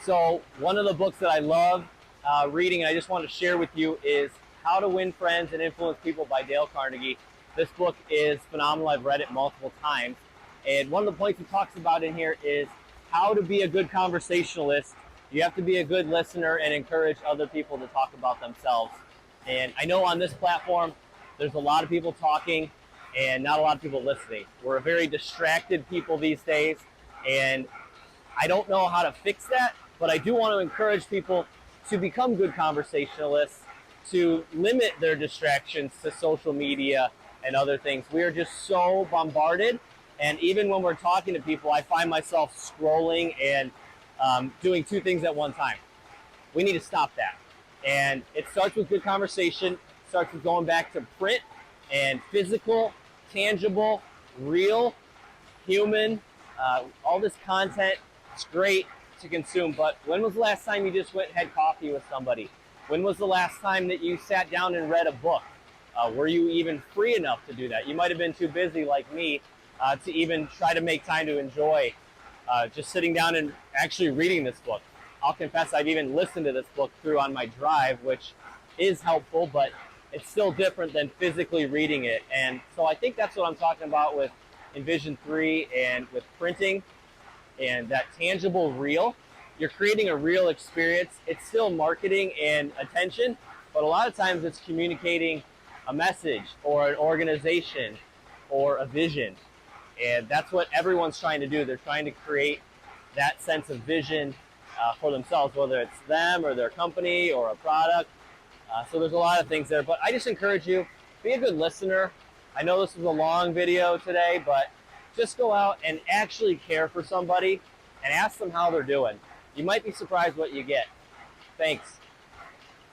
So one of the books that I love reading, and I just want to share with you, is How to Win Friends and Influence People by Dale Carnegie. This book is phenomenal. I've read it multiple times. And one of the points he talks about in here is how to be a good conversationalist. You have to be a good listener and encourage other people to talk about themselves. And I know on this platform, there's a lot of people talking and not a lot of people listening. We're a very distracted people these days, and I don't know how to fix that, but I do want to encourage people to become good conversationalists, to limit their distractions to social media and other things. We are just so bombarded, and even when we're talking to people, I find myself scrolling and doing two things at one time. We need to stop that. And it starts with good conversation, starts with going back to print and physical, tangible, real, human, all this content. It's great to consume, but when was the last time you just went and had coffee with somebody? When was the last time that you sat down and read a book? Were you even free enough to do that? You might have been too busy like me to even try to make time to enjoy just sitting down and actually reading this book. I'll confess I've even listened to this book through on my drive, which is helpful, but it's still different than physically reading it. And so I think that's what I'm talking about with Envision 3 and with printing and that tangible real. You're creating a real experience. It's still marketing and attention, but a lot of times it's communicating a message or an organization or a vision. And that's what everyone's trying to do. They're trying to create that sense of vision for themselves, whether it's them or their company or a product. So there's a lot of things there, but I just encourage you, be a good listener. I know this was a long video today, but just go out and actually care for somebody and ask them how they're doing. You might be surprised what you get. Thanks.